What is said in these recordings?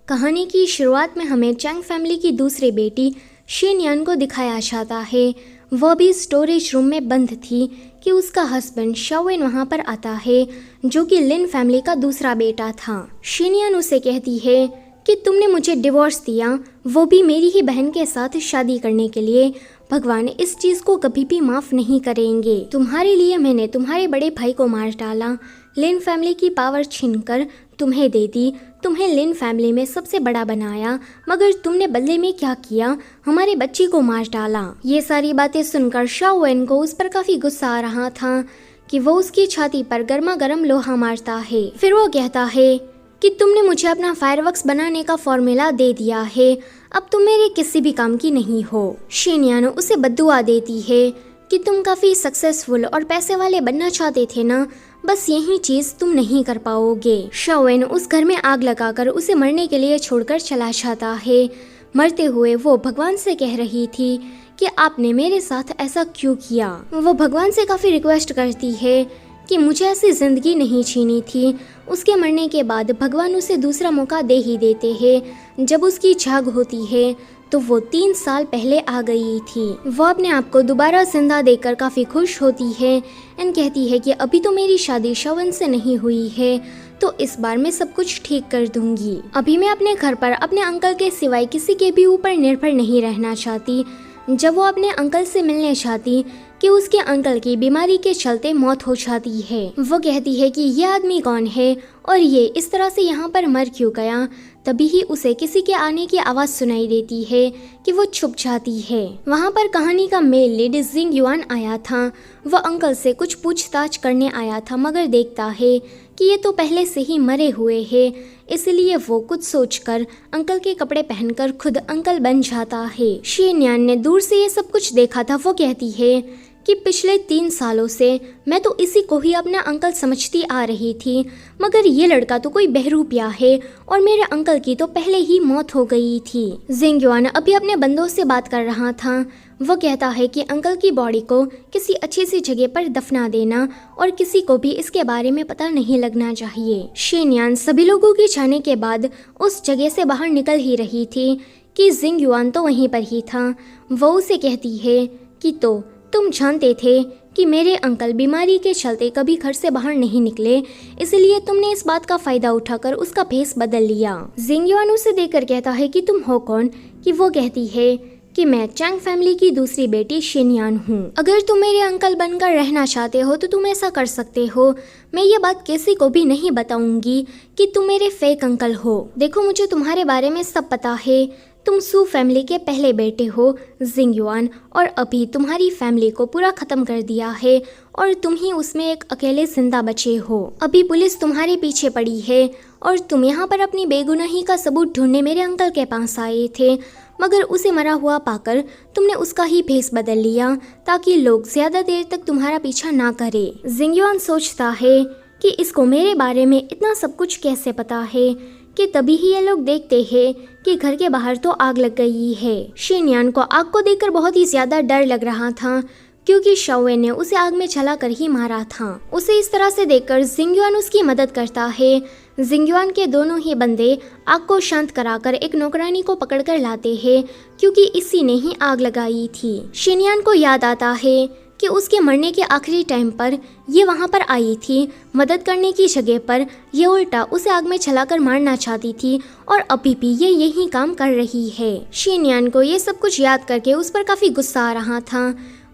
कहानी की शुरुआत में हमें चैंग फैमिली की दूसरी बेटी शिनयान को दिखाया जाता है। वह भी स्टोरेज रूम में बंद थी कि उसका हस्बैंड शाओएन वहां पर आता है, जो कि लिन फैमिली का दूसरा बेटा था। शिनयान उसे कहती है कि तुमने मुझे डिवोर्स दिया, वो भी मेरी ही बहन के साथ शादी करने के लिए। भगवान इस चीज को कभी भी माफ नहीं करेंगे। तुम्हारे लिए मैंने तुम्हारे बड़े भाई को मार डाला, लिन फैमिली की पावर छीनकर तुम्हें दे दी, तुम्हें लिन फैमिली में सबसे बड़ा बनाया, मगर तुमने बदले में क्या किया? हमारे बच्ची को मार डाला। ये सारी बातें सुनकर शाओएन को उस पर काफी गुस्सा आ रहा था कि वो उसकी छाती पर गर्मा गर्म लोहा मारता है। फिर वो कहता है कि तुमने मुझे अपना फायरवर्क्स बनाने का फॉर्मूला दे दिया है, अब तुम मेरे किसी भी काम की नहीं हो। शिनयान उसे बद्दुआ देती है कि तुम काफी सक्सेसफुल और पैसे वाले बनना चाहते थे ना, बस यही चीज तुम नहीं कर पाओगे। शाओएन उस घर में आग लगाकर उसे मरने के लिए छोड़कर चला जाता है। मरते हुए वो भगवान से कह रही थी कि आपने मेरे साथ ऐसा क्यों किया। वो भगवान से काफी रिक्वेस्ट करती है कि मुझे ऐसी जिंदगी नहीं छीनी थी। उसके मरने के बाद भगवान उसे दूसरा मौका दे ही देते हैं। जब उसकी जाग होती है तो वो 3 साल पहले आ गई थी। वो अपने आप को दोबारा जिंदा देखकर काफी खुश होती है एंड कहती है कि अभी तो मेरी शादी शाओएन से नहीं हुई है, तो इस बार मैं सब कुछ ठीक कर दूंगी। अभी मैं अपने घर पर अपने अंकल के सिवाय किसी के भी ऊपर निर्भर नहीं रहना चाहती। जब वो अपने अंकल से मिलने जाती कि उसके अंकल की बीमारी के चलते मौत हो जाती है। वो कहती है कि ये आदमी कौन है और ये इस तरह से यहाँ पर मर क्यों गया। तभी ही उसे किसी के आने की आवाज सुनाई देती है कि वो छुप जाती है। वहाँ पर कहानी का मेल लीड जिंग युआन आया था। वो अंकल से कुछ पूछताछ करने आया था, मगर देखता है कि ये तो पहले से ही मरे हुए हैं, इसलिए वो कुछ सोचकर अंकल के कपड़े पहनकर खुद अंकल बन जाता है। शिनयान ने दूर से ये सब कुछ देखा था। वो कहती है कि पिछले 3 सालों से मैं तो इसी को ही अपना अंकल समझती आ रही थी, मगर ये लड़का तो कोई बहरूपिया है और मेरे अंकल की तो पहले ही मौत हो गई थी। जिंग युआन अभी अपने बंदों से बात कर रहा था। वो कहता है कि अंकल की बॉडी को किसी अच्छी सी जगह पर दफना देना और किसी को भी इसके बारे में पता नहीं लगना चाहिए। शिनयान सभी लोगों के जाने के बाद उस जगह से बाहर निकल ही रही थी कि जिंग युआन तो वहीं पर ही था। वो उसे कहती है कि तो तुम जानते थे कि मेरे अंकल बीमारी के चलते कभी घर से बाहर नहीं निकले, इसलिए तुमने इस बात का फायदा उठाकर उसका भेस बदल लिया। जिंग युआन उसे देखकर कहता है कि तुम हो कौन? कि वो कहती है कि मैं चैंग फैमिली की दूसरी बेटी शिनयान हूँ। अगर तुम मेरे अंकल बनकर रहना चाहते हो तो तुम ऐसा कर सकते हो। मैं ये बात किसी को भी नहीं बताऊंगी कि तुम मेरे फेक अंकल हो। देखो, मुझे तुम्हारे बारे में सब पता है। तुम सू फैमिली के पहले बेटे हो जिंग युआन, और अभी तुम्हारी फैमिली को पूरा खत्म कर दिया है और तुम ही उसमें एक अकेले जिंदा बचे हो। अभी पुलिस तुम्हारे पीछे पड़ी है और तुम यहाँ पर अपनी बेगुनाही का सबूत ढूंढने मेरे अंकल के पास आए थे, मगर उसे मरा हुआ पाकर तुमने उसका ही भेस बदल लिया ताकि लोग ज्यादा देर तक तुम्हारा पीछा ना करे। जिंग युआन सोचता है कि इसको मेरे बारे में इतना सब कुछ कैसे पता है कि तभी ही ये लोग देखते हैं कि घर के बाहर तो आग लग गई है। शिनयान को आग को देखकर बहुत ही ज्यादा डर लग रहा था, क्योंकि शाओएन ने उसे आग में जलाकर ही मारा था। उसे इस तरह से देखकर जिंग युआन उसकी मदद करता है। जिंग युआन के दोनों ही बंदे आग को शांत कराकर एक नौकरानी को पकड़कर लाते हैं, क्योंकि इसी ने ही आग लगाई थी। शिनयान को याद आता है कि उसके मरने के आखिरी टाइम पर ये वहाँ पर आई थी मदद करने की जगह पर ये उल्टा उसे आग में जलाकर मारना चाहती थी, और अभी भी ये यही काम कर रही है। शिनयान को ये सब कुछ याद करके उस पर काफी गुस्सा आ रहा था।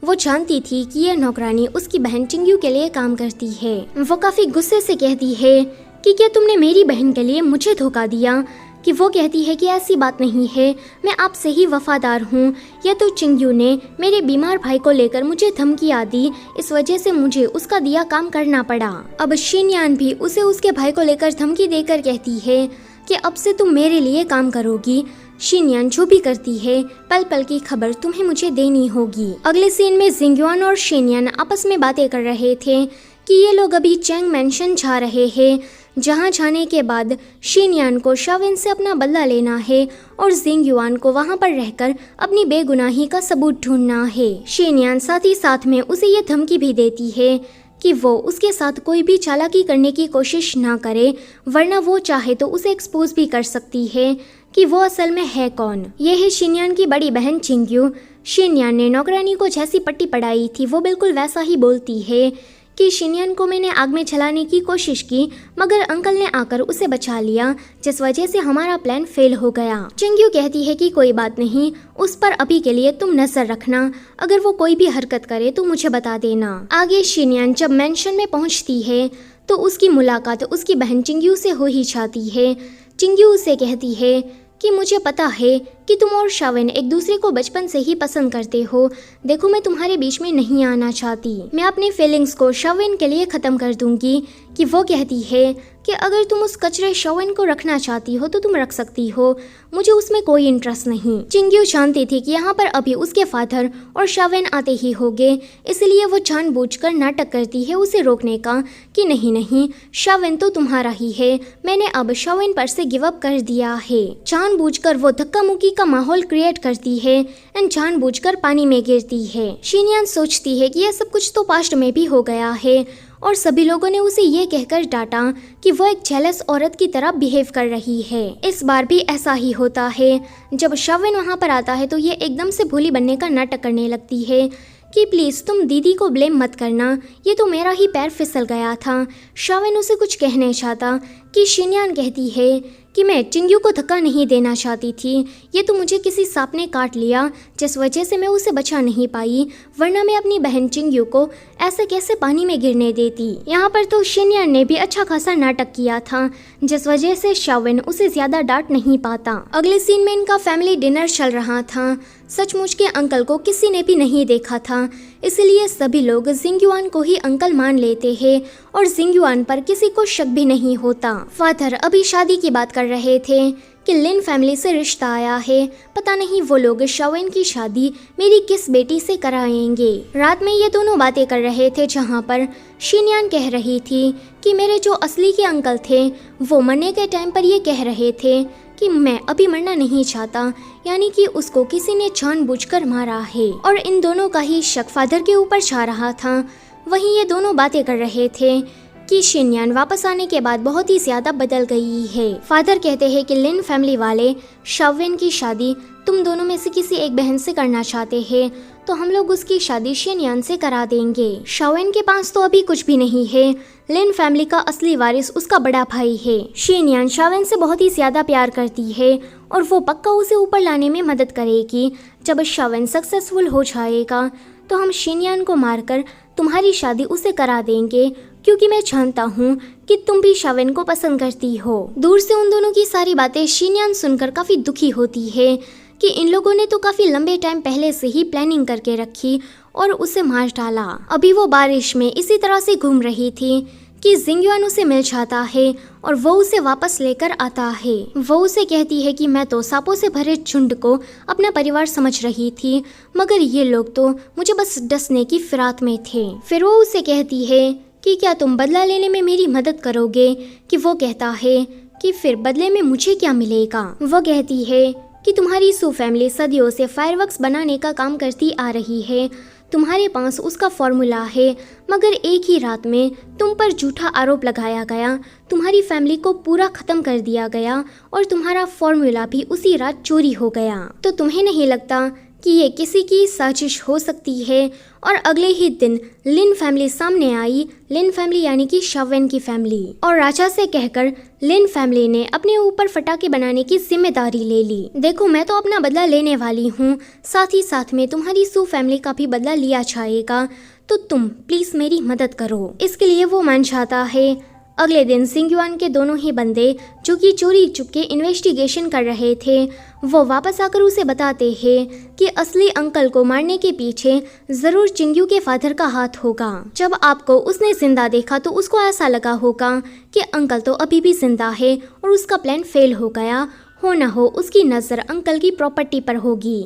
वो जानती थी कि ये नौकरानी उसकी बहन चिंग्यू के लिए काम करती है। वो काफी गुस्से से कहती है कि क्या तुमने मेरी बहन के लिए मुझे धोखा दिया? कि वो कहती है कि ऐसी बात नहीं है, मैं आपसे ही वफादार हूँ। या तो चिंग्यू ने मेरे बीमार भाई को लेकर मुझे धमकियाँ दी, इस वजह से मुझे उसका दिया काम करना पड़ा। अब शिनयान भी उसे उसके भाई को लेकर धमकी देकर कहती है कि अब से तुम मेरे लिए काम करोगी। शिनयान जो भी करती है पल पल की खबर तुम्हें मुझे देनी होगी। अगले सीन में जिंग युआन और शिनयान आपस में बातें कर रहे थे कि ये लोग अभी चैंग मैंशन जा रहे हैं, जहां जाने के बाद शिनयान को शाओएन से अपना बदला लेना है और जिंग युआन को वहां पर रहकर अपनी बेगुनाही का सबूत ढूंढना है। शिनयान साथ ही साथ में उसे ये धमकी भी देती है कि वो उसके साथ कोई भी चालाकी करने की कोशिश ना करे, वरना वो चाहे तो उसे एक्सपोज भी कर सकती है कि वो असल में है कौन। ये है शिनयान की बड़ी बहन चिंग्यू। शिनयान ने नौकरानी को जैसी पट्टी पढ़ाई थी वो बिल्कुल वैसा ही बोलती है कि शिनयान को मैंने आग में जलाने की कोशिश की, मगर अंकल ने आकर उसे बचा लिया, जिस वजह से हमारा प्लान फेल हो गया। चिंग्यू कहती है कि कोई बात नहीं, उस पर अभी के लिए तुम नजर रखना, अगर वो कोई भी हरकत करे तो मुझे बता देना। आगे शिनयान जब मेंशन में पहुंचती है तो उसकी मुलाकात उसकी बहन चिंग्यू से हो ही जाती है। चिंग्यू उसे कहती है कि मुझे पता है कि तुम और शावेन एक दूसरे को बचपन से ही पसंद करते हो। देखो, मैं तुम्हारे बीच में नहीं आना चाहती, मैं अपनी फीलिंग्स को शावेन के लिए ख़त्म कर दूंगी। कि वो कहती है कि अगर तुम उस कचरे शावेन को रखना चाहती हो तो तुम रख सकती हो, मुझे उसमें कोई इंटरेस्ट नहीं। चिंग्यू जानती थी कि यहाँ पर अभी उसके फादर और शावेन आते ही होंगे, इसलिए वो जानबूझकर नाटक करती है उसे रोकने का कि नहीं नहीं, शावेन तो तुम्हारा ही है, मैंने अब शावेन पर से गिव अप कर दिया है। जानबूझकर वो धक्का मुक्की का माहौल क्रिएट करती है एंड जानबूझकर पानी में गिरती है। शिनयान सोचती है कि यह सब कुछ तो पास्ट में भी हो गया है और सभी लोगों ने उसे ये कहकर डांटा कि वो एक जेलस औरत की तरह बिहेव कर रही है। इस बार भी ऐसा ही होता है। जब शावेन वहाँ पर आता है तो ये एकदम से भोली बनने का नाटक करने लगती है कि प्लीज़ तुम दीदी को ब्लेम मत करना, ये तो मेरा ही पैर फिसल गया था। शावेन उसे कुछ कहने चाहता कि शिनयान कहती है कि मैं चिंग्यू को धक्का नहीं देना चाहती थी, ये तो मुझे किसी सांप ने काट लिया, जिस वजह से मैं उसे बचा नहीं पाई, वरना मैं अपनी बहन चिंग्यू को ऐसे कैसे पानी में गिरने देती। यहाँ पर तो शिनयान ने भी अच्छा खासा नाटक किया था, जिस वजह से शावेन उसे ज्यादा डांट नहीं पाता। अगले सीन में इनका फैमिली डिनर चल रहा था। सचमुच के अंकल को किसी ने भी नहीं देखा था, इसलिए सभी लोग जिंगयुआन को ही अंकल मान लेते हैं और जिंगयुआन पर किसी को शक भी नहीं होता। फादर अभी शादी की बात कर रहे थे कि लिन फैमिली से रिश्ता आया है, पता नहीं वो लोग शावेन की शादी मेरी किस बेटी से कराएंगे। रात में ये दोनों बातें कर रहे थे, जहाँ पर शिनयान कह रही थी कि मेरे जो असली के अंकल थे वो मरने के टाइम पर ये कह रहे थे कि मैं अभी मरना नहीं चाहता, यानी कि उसको किसी ने जानबूझकर मारा है और इन दोनों का ही शक फादर के ऊपर जा रहा था। वहीं ये दोनों बातें कर रहे थे कि शिनयान वापस आने के बाद बहुत ही ज्यादा बदल गई है। फादर कहते हैं कि लिन फैमिली वाले शावेन की शादी तुम दोनों में से किसी एक बहन से करना चाहते हैं, तो हम लोग उसकी शादी शिनयान से करा देंगे। शावेन के पास तो अभी कुछ भी नहीं है, लिन फैमिली का असली वारिस उसका बड़ा भाई है। शिनयान शावेन से बहुत ही ज्यादा प्यार करती है और वो पक्का उसे ऊपर लाने में मदद करेगी। जब शावेन सक्सेसफुल हो जाएगा तो हम शिनयान को मारकर तुम्हारी शादी उसे करा देंगे, क्योंकि मैं जानता हूँ कि तुम भी शावेन को पसंद करती हो। दूर से उन दोनों की सारी बातें शिनयान सुनकर काफी दुखी होती है कि इन लोगों ने तो काफी लंबे टाइम पहले से ही प्लानिंग करके रखी और उसे मार डाला। अभी वो बारिश में इसी तरह से घूम रही थी कि जिंगयुआन उसे मिल जाता है और वो उसे वापस लेकर आता है। वो उसे कहती है कि मैं तो सांपों से भरे झुंड को अपना परिवार समझ रही थी, मगर ये लोग तो मुझे बस डसने की फिराक में थे। फिर वो उसे कहती है कि क्या तुम बदला लेने में मेरी मदद करोगे? कि वो कहता है कि फिर बदले में मुझे क्या मिलेगा? वो कहती है कि तुम्हारी सू फैमिली सदियों से फायरवर्क्स बनाने का काम करती आ रही है, तुम्हारे पास उसका फॉर्मूला है, मगर एक ही रात में तुम पर झूठा आरोप लगाया गया, तुम्हारी फैमिली को पूरा खत्म कर दिया गया और तुम्हारा फॉर्मूला भी उसी रात चोरी हो गया। तो तुम्हें नहीं लगता कि ये किसी की साजिश हो सकती है? और अगले ही दिन लिन फैमिली सामने आई, लिन फैमिली यानी कि शावेन की फैमिली, और राजा से कहकर लिन फैमिली ने अपने ऊपर फटाके बनाने की जिम्मेदारी ले ली। देखो, मैं तो अपना बदला लेने वाली हूँ, साथ ही साथ में तुम्हारी सू फैमिली का भी बदला लिया जाएगा, तो तुम प्लीज मेरी मदद करो। इसके लिए वो मान जाता है। अगले दिन जिंगयुआन के दोनों ही बंदे जो कि चोरी चुपके इन्वेस्टिगेशन कर रहे थे, वो वापस आकर उसे बताते हैं कि असली अंकल को मारने के पीछे जरूर चिंग्यू के फादर का हाथ होगा। जब आपको उसने जिंदा देखा तो उसको ऐसा लगा होगा कि अंकल तो अभी भी जिंदा है और उसका प्लान फेल हो गया, हो ना हो उसकी नज़र अंकल की प्रॉपर्टी पर होगी।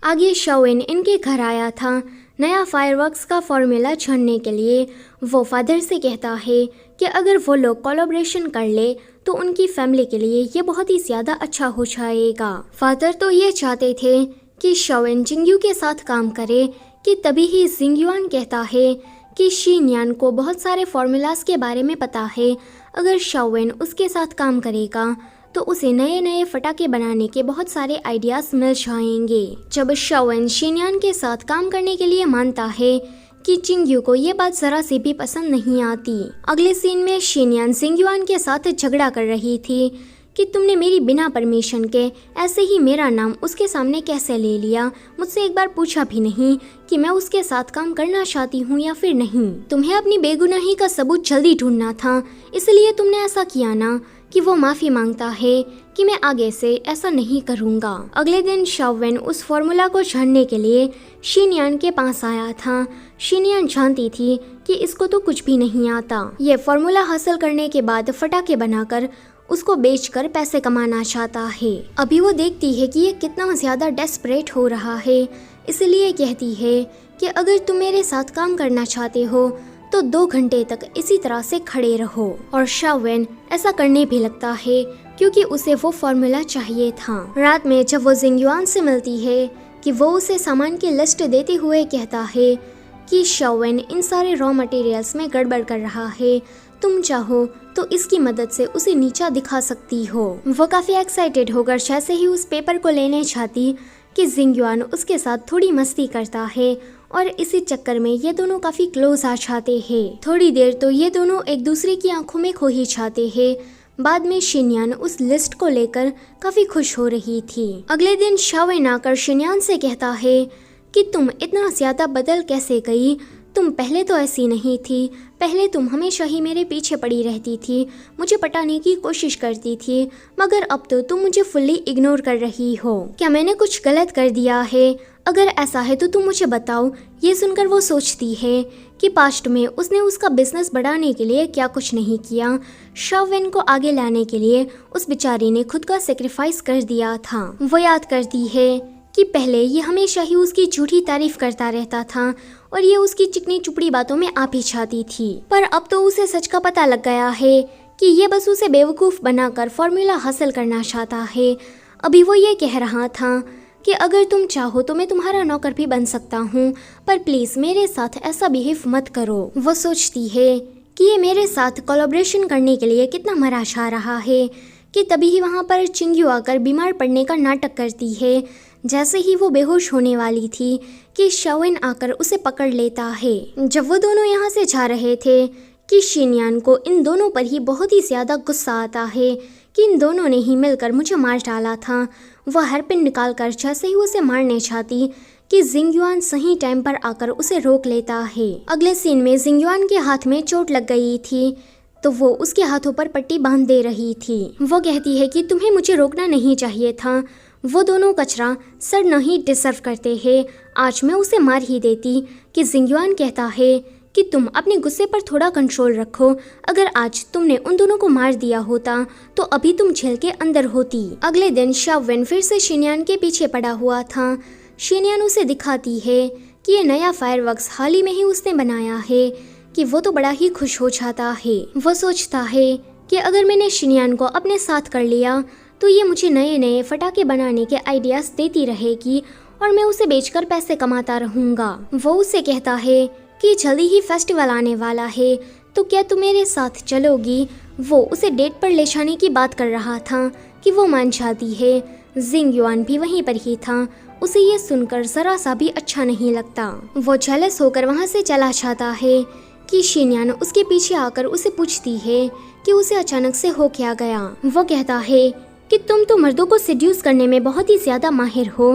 आगे शावेन इनके घर आया था नया फायरवर्क्स का फॉर्मूला जानने के लिए। वो फादर से कहता है कि अगर वो लोग कोलैबोरेशन कर ले तो उनकी फैमिली के लिए ये बहुत ही ज़्यादा अच्छा हो जाएगा। फादर तो ये चाहते थे कि शावेन चिंग्यू के साथ काम करे कि तभी ही जिंगयुआन कहता है कि शीनियान को बहुत सारे फॉर्मूलाज के बारे में पता है। अगर शाओवेन उसके साथ काम करेगा तो उसे नए नए फटाके बनाने के बहुत सारे आइडियाज मिल जाएंगे। जब शाओवेन शीनियान के साथ काम करने के लिए मानता है कि चिंग्यू को ये बात जरा सी भी पसंद नहीं आती। अगले सीन में शीनियान जिंगयुआन के साथ झगड़ा कर रही थी कि तुमने मेरी बिना परमिशन के ऐसे ही मेरा नाम उसके सामने कैसे ले लिया, मुझसे एक बार पूछा भी नहीं कि मैं उसके साथ काम करना चाहती हूँ या फिर नहीं। तुम्हें अपनी बेगुनाही का सबूत जल्दी ढूंढना था, इसलिए तुमने ऐसा किया ना कि वो माफी मांगता है कि मैं आगे से ऐसा नहीं करूँगा। अगले दिन शाओवेन उस फॉर्मूला को जानने के लिए शीनियान के पास आया था। शीनियान जानती थी कि इसको तो कुछ भी नहीं आता। ये फॉर्मूला हासिल करने के बाद फटाके बनाकर उसको बेचकर पैसे कमाना चाहता है। अभी वो देखती है कि ये कितना ज्यादा डेस्परेट हो रहा है, इसलिए कहती है कि अगर तुम मेरे साथ काम करना चाहते हो तो 2 घंटे तक इसी तरह से खड़े रहो। और शाओवेन ऐसा करने भी लगता है क्योंकि उसे वो फॉर्मूला चाहिए था। रात में जब वो जिंगयुआन से मिलती है कि वो उसे सामान की लिस्ट देते हुए कहता है कि शाओवेन इन सारे रॉ मटेरियल्स में गड़बड़ कर रहा है, तुम चाहो तो इसकी मदद से उसे नीचा दिखा सकती हो। वो काफी एक्साइटेड होकर जैसे ही उस पेपर को लेने चाहती कि जिंगयुआन उसके साथ थोड़ी मस्ती करता है और इसी चक्कर में ये दोनों काफी क्लोज आ जाते हैं। थोड़ी देर तो ये दोनों एक दूसरे की आंखों में खो ही जाते हैं। बाद में शिनयान उस लिस्ट को लेकर काफी खुश हो रही थी। अगले दिन शाओवेन आकर शिनयान से कहता है कि तुम इतना ज्यादा बदल कैसे गई, तुम पहले तो ऐसी नहीं थी, पहले तुम हमेशा ही मेरे पीछे पड़ी रहती थी, मुझे पटाने की कोशिश करती थी, मगर अब तो तुम मुझे फुल्ली इग्नोर कर रही हो। क्या मैंने कुछ गलत कर दिया है? अगर ऐसा है तो तुम मुझे बताओ। ये सुनकर वो सोचती है कि पास्ट में उसने उसका बिजनेस बढ़ाने के लिए क्या कुछ नहीं किया। शाओवेन को आगे लाने के लिए उस बेचारी ने खुद का सेक्रीफाइस कर दिया था। वो याद करती है कि पहले ये हमेशा ही उसकी झूठी तारीफ करता रहता था और ये उसकी चिकनी चुपड़ी बातों में आ भी जाती थी, पर अब तो उसे सच का पता लग गया है कि ये बस उसे बेवकूफ़ बनाकर फॉर्मूला हासिल करना चाहता है। अभी वो ये कह रहा था कि अगर तुम चाहो तो मैं तुम्हारा नौकर भी बन सकता हूँ, पर प्लीज़ मेरे साथ ऐसा बिहेव मत करो। वो सोचती है कि ये मेरे साथ कोलैबोरेशन करने के लिए कितना मरा जा रहा है कि तभी ही वहाँ पर चिंग्यू आकर बीमार पड़ने का नाटक करती है। जैसे ही वो बेहोश होने वाली थी कि शाओवेन आकर उसे पकड़ लेता है। जब वो दोनों यहाँ से जा रहे थे कि शिनयान को इन दोनों पर ही बहुत ही ज़्यादा गुस्सा आता है कि इन दोनों ने ही मिलकर मुझे मार डाला था। वह हेयरपिन निकाल कर जैसे ही उसे मारने चाहती कि जिंगयुआन सही टाइम पर आकर उसे रोक लेता है। अगले सीन में जिंगयुआन के हाथ में चोट लग गई थी तो वो उसके हाथों पर पट्टी बांध दे रही थी। वो कहती है कि तुम्हें मुझे रोकना नहीं चाहिए था, वो दोनों कचरा सर नहीं डिजर्व करते हैं, आज मैं उसे मार ही देती। कि जिंगयुआन कहता है कि तुम अपने गुस्से पर थोड़ा कंट्रोल रखो, अगर आज तुमने उन दोनों को मार दिया होता तो अभी तुम जेल के अंदर होती। अगले दिन शाओवेन फिर से शिनयान के पीछे पड़ा हुआ था। शिनयान उसे दिखाती है कि ये नया फायरवर्क्स हाल ही में ही उसने बनाया है कि वो तो बड़ा ही खुश हो जाता है। वो सोचता है कि अगर मैंने शिनयान को अपने साथ कर लिया तो ये मुझे नए नए फटाके बनाने के आइडियाज देती रहेगी और मैं उसे बेचकर पैसे कमाता रहूँगा। वो उसे कहता है कि जल्दी ही फेस्टिवल आने वाला है तो क्या तुम मेरे साथ चलोगी। वो उसे डेट पर ले जाने की बात कर रहा था कि वो मान जाती है। जिंगयुआन भी वहीं पर ही था। उसे ये सुनकर जरा सा भी अच्छा नहीं लगता। वो जेलस होकर वहाँ से चला जाता है कि शिनयान उसके पीछे आकर उसे पूछती है कि उसे अचानक से हो क्या गया। वो कहता है कि तुम तो मर्दों को सेड्यूस करने में बहुत ही ज़्यादा माहिर हो,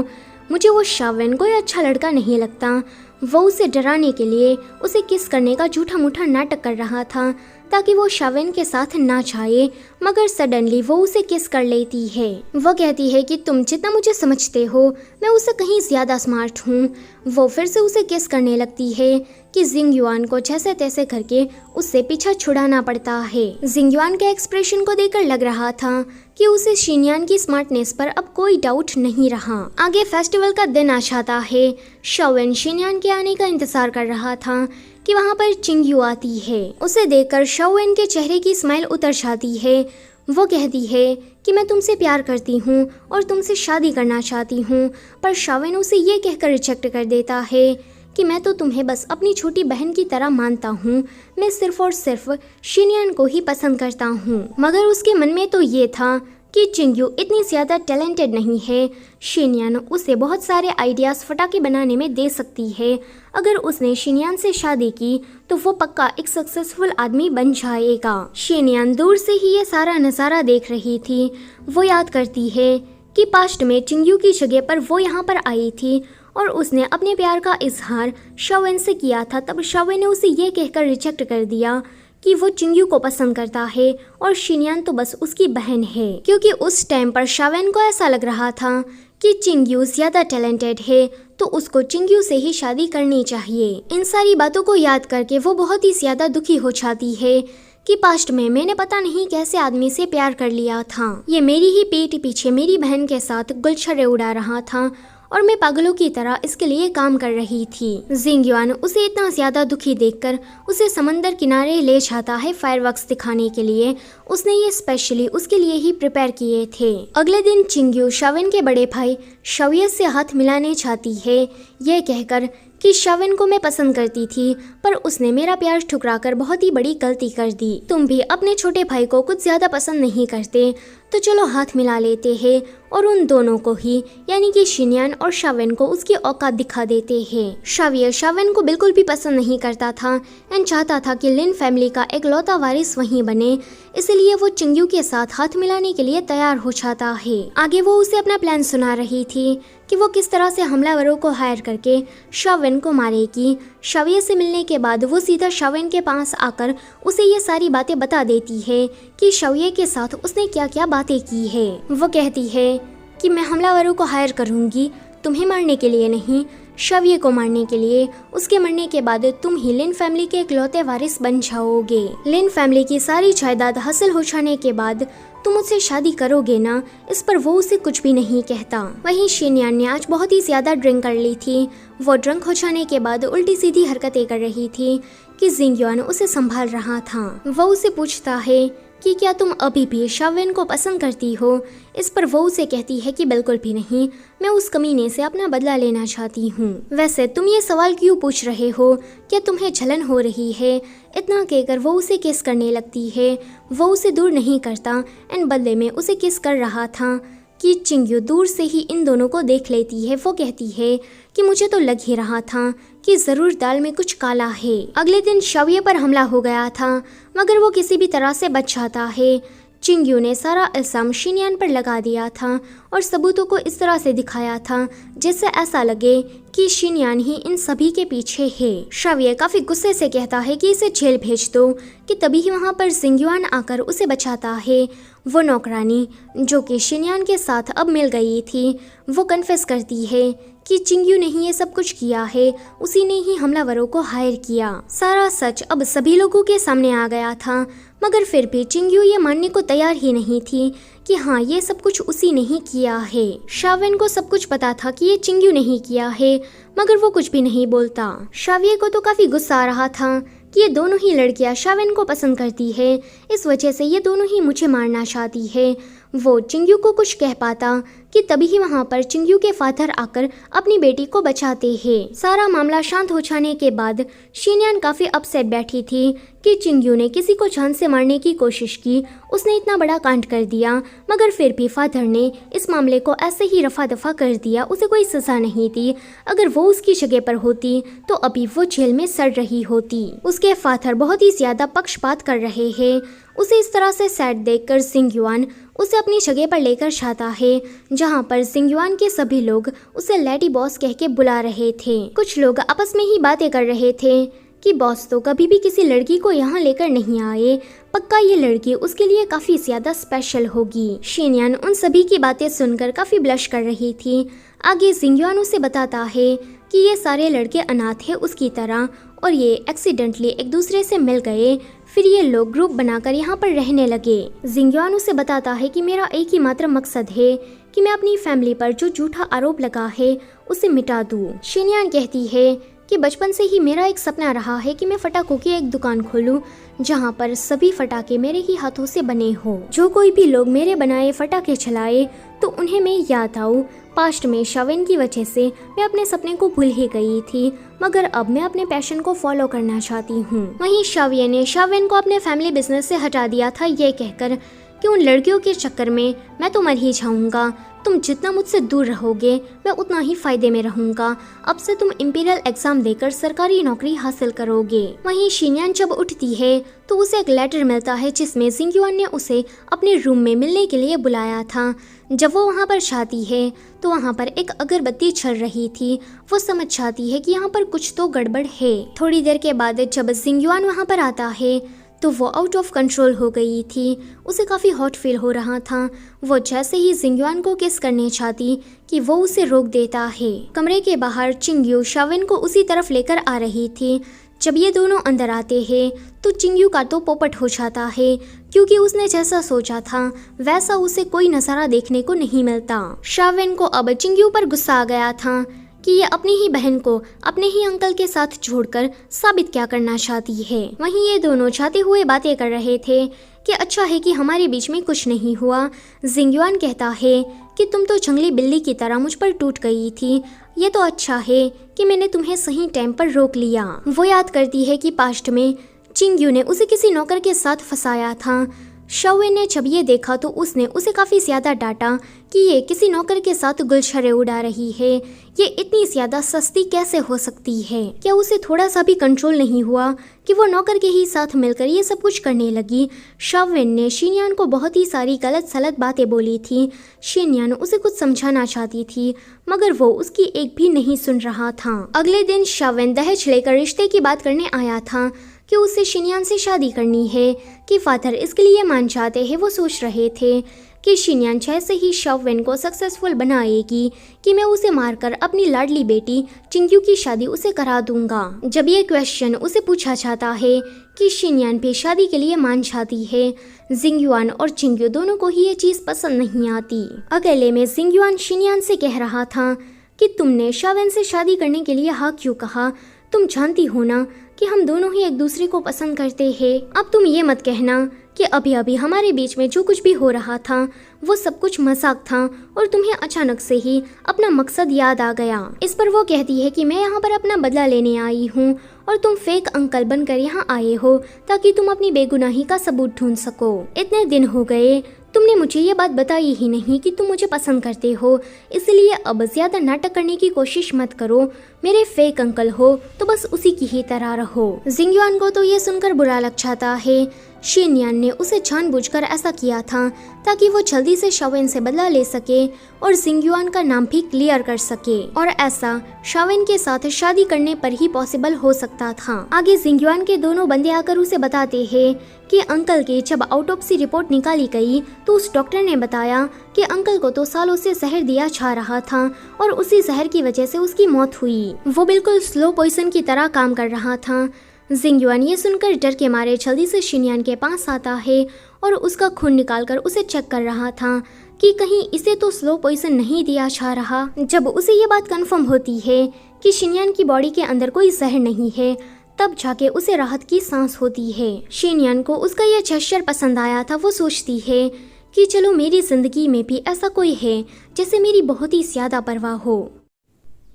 मुझे वो शाओवेन कोई अच्छा लड़का नहीं लगता। वो उसे डराने के लिए उसे किस करने का झूठा मूठा नाटक कर रहा था ताकि वो शाओवेन के साथ ना जाए, मगर सडनली वो उसे किस कर लेती है। वो कहती है कि तुम जितना मुझे समझते हो मैं उससे कहीं ज़्यादा स्मार्ट हूँ। वो फिर से उसे किस करने लगती है कि जिंगयुआन को जैसे तैसे करके उससे पीछा छुड़ाना पड़ता है। जिंगयुआन के एक्सप्रेशन को देखकर लग रहा था कि उसे शिनयान की स्मार्टनेस पर अब कोई डाउट नहीं रहा। आगे फेस्टिवल का दिन आ जाता है। शाओवेन शिनयान के आने का इंतजार कर रहा था कि वहाँ पर चिंग्यू आती है। उसे देखकर शाओवेन के चेहरे की स्माइल उतर जाती है। वो कहती है कि मैं तुमसे प्यार करती हूँ और तुमसे शादी करना चाहती हूँ, पर शाओवेन उसे ये कहकर रिजेक्ट कर देता है कि मैं तो तुम्हें बस अपनी छोटी बहन की तरह मानता हूँ। मैं सिर्फ और सिर्फ शिनयान को ही पसंद करता हूँ। मगर उसके मन में तो ये था कि चिंगयू इतनी ज़्यादा टैलेंटेड नहीं है। शिनयान उसे बहुत सारे आइडियाज़ फटाके बनाने में दे सकती है। अगर उसने शिनयान से शादी की तो वो पक्का एक सक्सेसफुल आदमी बन जाएगा। शिनयान दूर से ही ये सारा नज़ारा देख रही थी। वो याद करती है कि पास्ट में चिंगयू की जगह पर वो यहाँ पर आई थी और उसने अपने प्यार का इजहार शाओएन से किया था। तब शाओएन ने उसे ये कहकर रिजेक्ट कर दिया कि वो चिंगयू को पसंद करता है और शिनयान तो बस उसकी बहन है, क्योंकि उस टाइम पर शाओएन को ऐसा लग रहा था कि चिंगयू ज़्यादा टैलेंटेड है तो उसको चिंगयू से ही शादी करनी चाहिए। इन सारी बातों को याद करके वो बहुत ही ज़्यादा दुखी हो जाती है कि पास्ट में मैंने पता नहीं कैसे आदमी से प्यार कर लिया था। ये मेरी ही पीठ पीछे मेरी बहन के साथ गुलछर्रे उड़ा रहा था और मैं पागलों की तरह इसके लिए काम कर रही थी। जिंगयुआन उसे इतना ज्यादा दुखी देखकर उसे समंदर किनारे ले जाता है फायरवर्क्स दिखाने के लिए। उसने ये स्पेशली उसके लिए ही प्रिपेयर किए थे। अगले दिन चिंगयू शाओएन के बड़े भाई शाओये से हाथ मिलाने चाहती है, ये कहकर कि शाओएन को मैं पसंद करती थी पर उसने मेरा प्यार ठुकराकर बहुत ही बड़ी गलती कर दी। तुम भी अपने छोटे भाई को कुछ ज्यादा पसंद नहीं करते तो चलो हाथ मिला लेते हैं और उन दोनों को ही यानी कि शिनयान और शाओएन को उसकी औकात दिखा देते हैं। शाओये शाओएन को बिल्कुल भी पसंद नहीं करता था एंड चाहता था कि लिन फैमिली का एक लौता वारिस वहीं बने, इसलिए वो चिंगयू के साथ हाथ मिलाने के लिए तैयार हो जाता है। आगे वो उसे अपना प्लान सुना रही थी कि वो किस तरह से हमलावरों को हायर करके शाओएन को मारेगी। शाओये से मिलने के बाद वो सीधा शाओएन के पास आकर उसे ये सारी बातें बता देती है कि शाओये के साथ उसने क्या क्या बातें की है। वो कहती है कि मैं हमलावरों को हायर करूंगी, तुम्हें मारने के लिए नहीं, शाओये को मारने के लिए। उसके मरने के बाद तुम ही लिन फैमिली के इकलौते वारिस बन जाओगे। लिन फैमिली की सारी जायदाद हासिल हो जाने के बाद तुम मुझसे शादी करोगे ना? इस पर वो उसे कुछ भी नहीं कहता। वहीं शिनयान ने आज बहुत ही ज्यादा ड्रिंक कर ली थी। वो ड्रंक हो जाने के बाद उल्टी सीधी हरकतें कर रही थी कि जिंगयुआन उसे संभाल रहा था। वो उसे पूछता है कि क्या तुम अभी भी शाओएन को पसंद करती हो? इस पर वो उसे कहती है कि बिल्कुल भी नहीं, मैं उस कमीने से अपना बदला लेना चाहती हूँ। वैसे तुम ये सवाल क्यों पूछ रहे हो? क्या तुम्हें जलन हो रही है? इतना कहकर वो उसे किस करने लगती है। वो उसे दूर नहीं करता एंड बदले में उसे किस कर रहा था कि चिंगयू दूर से ही इन दोनों को देख लेती है। वो कहती है कि मुझे तो लग ही रहा था कि जरूर दाल में कुछ काला है। अगले दिन शाओये पर हमला हो गया था मगर वो किसी भी तरह से बच जाता है। चिंगयू ने सारा इल्जाम शिनयान पर लगा दिया था और सबूतों को इस तरह से दिखाया था जिससे ऐसा लगे कि शिनयान ही इन सभी के पीछे है। शाओये काफी गुस्से से कहता है कि इसे जेल भेज दो कि तभी ही वहाँ पर जिंगयुआन आकर उसे बचाता है। वो नौकरानी जो कि शिनयान के साथ अब मिल गई थी, वो कन्फेस करती है कि चिंगयू ने ही ये सब कुछ किया है, उसी ने ही हमलावरों को हायर किया। सारा सच अब सभी लोगों के सामने आ गया था मगर फिर भी चिंगयू ये मानने को तैयार ही नहीं थी कि हाँ ये सब कुछ उसी ने ही किया है। शाओएन को सब कुछ पता था कि ये चिंगयू ने ही किया है मगर वो कुछ भी नहीं बोलता। शाओये को तो काफी गुस्सा आ रहा था कि ये दोनों ही लड़कियां शाओएन को पसंद करती है, इस वजह से ये दोनों ही मुझे मारना चाहती है। वो चिंगयू को कुछ कह पाता कि तभी ही वहाँ पर चिंगयू के फादर आकर अपनी बेटी को बचाते हैं। सारा मामला शांत हो जाने के बाद शिनयान काफी अपसेट बैठी थी कि चिंगयू ने किसी को जान से मारने की कोशिश की, उसने इतना बड़ा कांड कर दिया मगर फिर भी फादर ने इस मामले को ऐसे ही रफा दफा कर दिया, उसे कोई सजा नहीं दी। अगर वो उसकी जगह पर होती तो अभी वो जेल में सड़ रही होती। उसके फादर बहुत ही ज्यादा पक्षपात कर रहे हैं। उसे इस तरह से सैड देखकर जिंगयुआन उसे अपनी जगह पर लेकर जाता है जहाँ पर जिंगयुआन के सभी लोग उसे लेडी बॉस कह के बुला रहे थे। कुछ लोग आपस में ही बातें कर रहे थे कि बॉस तो कभी भी किसी लड़की को यहाँ लेकर नहीं आए, पक्का ये लड़की उसके लिए काफी ज्यादा स्पेशल होगी। शिनयान उन सभी की बातें सुनकर काफी ब्लश कर रही थी। आगे जिंगयुआन उसे बताता है कि ये सारे लड़के अनाथ हैं उसकी तरह और ये एक्सीडेंटली एक दूसरे से मिल गए, फिर ये लोग ग्रुप बनाकर यहाँ पर रहने लगे। जिंगयुआन उसे बताता है कि मेरा एक ही मात्र मकसद है कि मैं अपनी फैमिली पर जो झूठा आरोप लगा है उसे मिटा दूँ। शिनयान कहती है कि बचपन से ही मेरा एक सपना रहा है कि मैं फटाकों की एक दुकान खोलूं जहां पर सभी फटाके मेरे ही हाथों से बने हो। जो कोई भी लोग मेरे बनाए फटाके चलाए तो उन्हें मैं याद आऊं, पास्ट में शावेन की वजह से मैं अपने सपने को भूल ही गई थी, मगर अब मैं अपने पैशन को फॉलो करना चाहती हूँ। वहीं शाविया ने शावेन को अपने फैमिली बिजनेस से हटा दिया था, ये कहकर कि उन लड़कियों के चक्कर में मैं तो मर ही जाऊंगा। तुम जितना मुझसे दूर रहोगे मैं उतना ही फायदे में रहूंगा। अब से तुम इंपीरियल एग्जाम देकर सरकारी नौकरी हासिल करोगे। वहीं शिनयान जब उठती है तो उसे एक लेटर मिलता है जिसमें जिंगयुआन ने उसे अपने रूम में मिलने के लिए बुलाया था। जब वो वहाँ पर जाती है तो वहाँ पर एक अगरबत्ती चल रही थी। वो समझ जाती है कि यहाँ पर कुछ तो गड़बड़ है। थोड़ी देर के बाद जब जिंगयुआन वहाँ पर आता है तो वो आउट ऑफ कंट्रोल हो गई थी। उसे काफ़ी हॉट फील हो रहा था। वो जैसे ही जिंगयुआन को किस करने चाहती कि वो उसे रोक देता है। कमरे के बाहर चिंग्यू शावेन को उसी तरफ लेकर आ रही थी। जब ये दोनों अंदर आते हैं तो चिंग्यू का तो पोपट हो जाता है, क्योंकि उसने जैसा सोचा था वैसा उसे कोई नज़ारा देखने को नहीं मिलता। शावेन को अब चिंग्यू पर गुस्सा आ गया था कि ये अपनी ही बहन को अपने ही अंकल के साथ छोड़कर साबित क्या करना चाहती है। वहीं ये दोनों चाहते हुए बातें कर रहे थे कि अच्छा है कि हमारे बीच में कुछ नहीं हुआ। जिंगयुआन कहता है कि तुम तो जंगली बिल्ली की तरह मुझ पर टूट गई थी, ये तो अच्छा है कि मैंने तुम्हें सही टाइम पर रोक लिया। वो याद करती है कि पास्ट में चिंग्यू ने उसे किसी नौकर के साथ फंसाया था। शावेन ने जब ये देखा तो उसने उसे काफ़ी ज़्यादा डांटा कि ये किसी नौकर के साथ गुलछरे उड़ा रही है। ये इतनी ज़्यादा सस्ती कैसे हो सकती है? क्या उसे थोड़ा सा भी कंट्रोल नहीं हुआ कि वो नौकर के ही साथ मिलकर ये सब कुछ करने लगी? शावेन ने शिनयान को बहुत ही सारी गलत सलत बातें बोली थी। शिनयान उसे कुछ समझाना चाहती थी मगर वो उसकी एक भी नहीं सुन रहा था। अगले दिन शावेन दहेज लेकर रिश्ते की बात करने आया था कि उसे शिनयान से शादी करनी है, कि फादर इसके लिए मान जाते हैं। वो सोच रहे थे कि शिनयान जैसे ही शावेन को सक्सेसफुल बनाएगी कि मैं उसे मारकर अपनी लाडली बेटी चिंग्यू की शादी उसे करा दूंगा। जब ये क्वेश्चन उसे पूछा जाता है कि शिनयान भी शादी के लिए मान जाती है, जिंगयुआन और चिंग्यू दोनों को ही ये चीज़ पसंद नहीं आती। अकेले में जिंगयुआन शिनयान से कह रहा था कि तुमने शावेन से शादी करने के लिए हाँ क्यों कहा? तुम जानती हो ना कि हम दोनों ही एक दूसरे को पसंद करते हैं। अब तुम ये मत कहना कि अभी अभी हमारे बीच में जो कुछ भी हो रहा था वो सब कुछ मजाक था और तुम्हें अचानक से ही अपना मकसद याद आ गया। इस पर वो कहती है कि मैं यहाँ पर अपना बदला लेने आई हूँ और तुम फेक अंकल बनकर यहाँ आए हो ताकि तुम अपनी बेगुनाही का सबूत ढूंढ सको। इतने दिन हो गए तुमने मुझे ये बात बताई ही नहीं कि तुम मुझे पसंद करते हो, इसलिए अब ज्यादा नाटक करने की कोशिश मत करो। मेरे फेक अंकल हो तो बस उसी की ही तरह रहो। जिंगयुआन को तो ये सुनकर बुरा लग जाता है। शिनयान ने उसे जानबूझकर ऐसा किया था ताकि वो जल्दी से शावेन से बदला ले सके और जिंगयुआन का नाम भी क्लियर कर सके, और ऐसा शावेन के साथ शादी करने पर ही पॉसिबल हो सकता था। आगे जिंगयुआन के दोनों बंदे आकर उसे बताते हैं कि अंकल की जब ऑटोप्सी रिपोर्ट निकाली गई तो उस डॉक्टर ने बताया कि अंकल को तो सालों से जहर दिया जा रहा था और उसी जहर की वजह से उसकी मौत हुई। वो बिल्कुल स्लो पॉइजन की तरह काम कर रहा था। जिंगयुआन ये सुनकर डर के मारे जल्दी से शिनयान के पास आता है और उसका खून निकालकर उसे चेक कर रहा था कि कहीं इसे तो स्लो पॉइजन नहीं दिया जा रहा। जब उसे ये बात कंफर्म होती है कि शिनयान की बॉडी के अंदर कोई जहर नहीं है तब जाके उसे राहत की सांस होती है। शिनयान को उसका यह जेस्चर पसंद आया था। वो सोचती है कि चलो मेरी जिंदगी में भी ऐसा कोई है जैसे मेरी बहुत ही ज्यादा परवाह हो।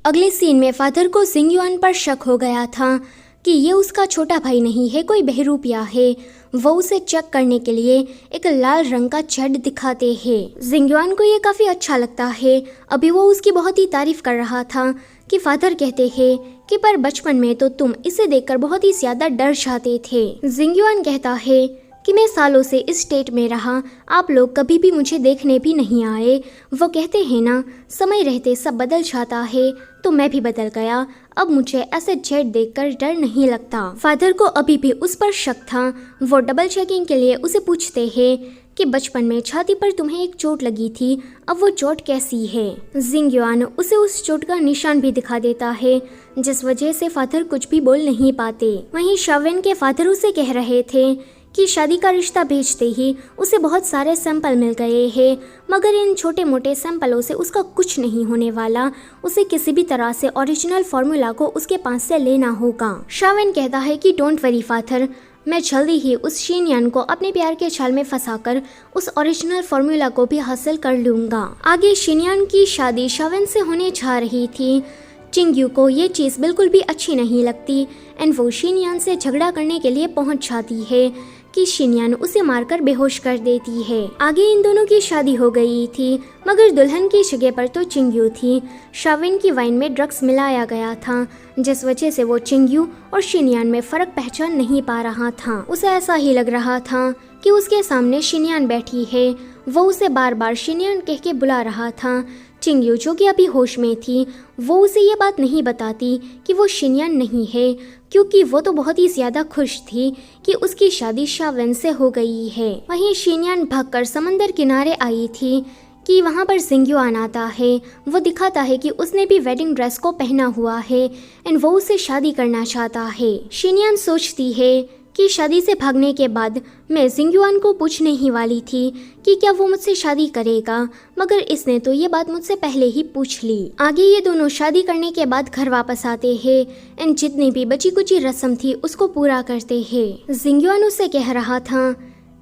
अगले सीन में फादर को जिंगयुआन पर शक हो गया था कि ये उसका छोटा भाई नहीं है, कोई बहरूपिया है। वो उसे चेक करने के लिए एक लाल रंग का जेट दिखाते हैं। जिंगयुआन को ये काफी अच्छा लगता है। अभी वो उसकी बहुत ही तारीफ कर रहा था कि फादर कहते हैं कि पर बचपन में तो तुम इसे देखकर बहुत ही ज्यादा डर जाते थे। जिंगयुआन कहता है कि मैं सालों से इस स्टेट में रहा, आप लोग कभी भी मुझे देखने भी नहीं आए। वो कहते हैं ना समय रहते सब बदल जाता है, तो मैं भी बदल गया। अब मुझे ऐसे जेट देखकर डर नहीं लगता। फादर को अभी भी उस पर शक था। वो डबल चेकिंग के लिए उसे पूछते हैं कि बचपन में छाती पर तुम्हें एक चोट लगी थी, अब वो चोट कैसी है? जिंगयुआन उसे उस चोट का निशान भी दिखा देता है जिस वजह से फादर कुछ भी बोल नहीं पाते। वहीं शावेन के फादर उसे कह रहे थे कि शादी का रिश्ता भेजते ही उसे बहुत सारे सैंपल मिल गए हैं, मगर इन छोटे मोटे सैंपलों से उसका कुछ नहीं होने वाला। उसे किसी भी तरह से ओरिजिनल फार्मूला को उसके पास से लेना होगा। शावेन कहता है कि डोंट वरी फादर, मैं जल्दी ही उस शीनयान को अपने प्यार के जाल में फंसाकर उस ओरिजिनल फॉर्मूला को भी हासिल कर लूँगा। आगे शीनयान की शादी शावन से होने जा रही थी। चिंग्यू को ये चीज़ बिल्कुल भी अच्छी नहीं लगती एंड वो शीनयान से झगड़ा करने के लिए पहुंच जाती है कि शीनयान उसे मारकर बेहोश कर देती है। आगे इन दोनों की शादी हो गई थी, मगर दुल्हन की जगह पर तो चिंग्यू थी। शाविन की वाइन में ड्रग्स मिलाया गया था, जिस वजह से वो चिंग्यू और शीनयान में फर्क पहचान नहीं पा रहा था। उसे ऐसा ही लग रहा था कि उसके सामने शीनयान बैठी है। वो उसे बार बार शीनयान कह के बुला रहा था। चिंग्यू जो कि अभी होश में थी, वो उसे ये बात नहीं बताती कि वो शीनयान नहीं है, क्योंकि वो तो बहुत ही ज्यादा खुश थी कि उसकी शादी शावन से हो गई है। वहीं शीनयान भागकर समंदर किनारे आई थी कि वहाँ पर जिंग्युआन आता है। वो दिखाता है कि उसने भी वेडिंग ड्रेस को पहना हुआ है एंड वो उसे शादी करना चाहता है। शीनयान सोचती है कि शादी से भागने के बाद मैं जिंग्युआन को पूछने ही वाली थी कि क्या वो मुझसे शादी करेगा, मगर इसने तो ये बात मुझसे पहले ही पूछ ली। आगे ये दोनों शादी करने के बाद घर वापस आते हैं एंड जितनी भी बची कुची रस्म थी उसको पूरा करते हैं। जिंग्युआन उससे कह रहा था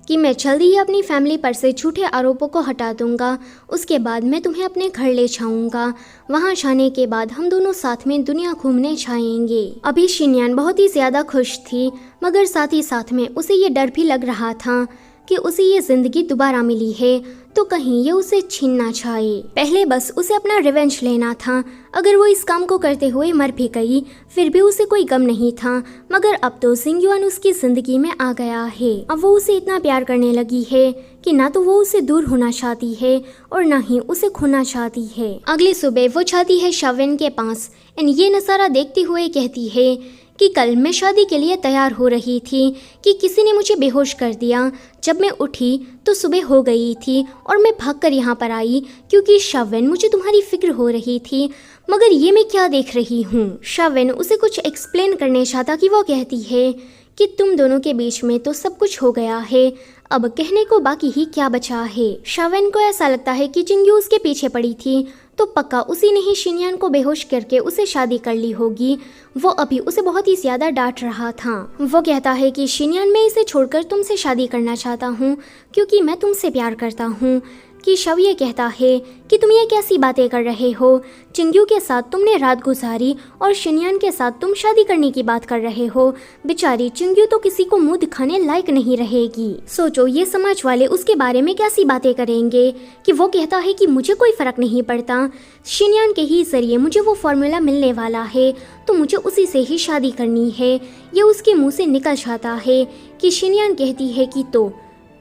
कि मैं जल्दी ही अपनी फैमिली पर से झूठे आरोपों को हटा दूंगा, उसके बाद मैं तुम्हें अपने घर ले जाऊंगा। वहां जाने के बाद हम दोनों साथ में दुनिया घूमने जाएंगे। अभी शीनयान बहुत ही ज्यादा खुश थी, मगर साथ ही साथ में उसे ये डर भी लग रहा था कि उसे ये जिंदगी दोबारा मिली है तो कहीं ये उसे छीन ना जाए। पहले बस उसे अपना रिवेंज लेना था। अगर वो इस काम को करते हुए मर भी गई फिर भी उसे कोई गम नहीं था, मगर अब तो जिंग्युआन उसकी जिंदगी में आ गया है। अब वो उसे इतना प्यार करने लगी है कि ना तो वो उसे दूर होना चाहती है और ना ही उसे खोना चाहती है। अगली सुबह वो जाती है शाविन के पास एंड ये नज़ारा देखते हुए कहती है कि कल मैं शादी के लिए तैयार हो रही थी कि किसी ने मुझे बेहोश कर दिया। जब मैं उठी तो सुबह हो गई थी और मैं भागकर यहाँ पर आई क्योंकि शाविन मुझे तुम्हारी फिक्र हो रही थी, मगर ये मैं क्या देख रही हूँ। शाविन उसे कुछ एक्सप्लेन करने चाहता कि वो कहती है कि तुम दोनों के बीच में तो सब कुछ हो गया है, अब कहने को बाकी ही क्या बचा है। शाविन को ऐसा लगता है कि चिंग्यू उसके पीछे पड़ी थी तो पक्का उसी ने ही शीनयान को बेहोश करके उसे शादी कर ली होगी। वो अभी उसे बहुत ही ज्यादा डांट रहा था। वो कहता है कि शीनयान मैं इसे छोड़कर तुमसे शादी करना चाहता हूँ क्योंकि मैं तुमसे प्यार करता हूँ। कि शव ये कहता है कि तुम ये कैसी बातें कर रहे हो, चिंग्यू के साथ तुमने रात गुजारी और शीनयान के साथ तुम शादी करने की बात कर रहे हो। बेचारी चिंग्यू तो किसी को मुंह दिखाने लायक नहीं रहेगी। सोचो ये समाज वाले उसके बारे में कैसी बातें करेंगे। कि वो कहता है कि मुझे कोई फर्क नहीं पड़ता, शीनयान के ही जरिए मुझे वो फॉर्मूला मिलने वाला है तो मुझे उसी से ही शादी करनी है। ये उसके मुँह से निकल जाता है कि शीनयान कहती है कि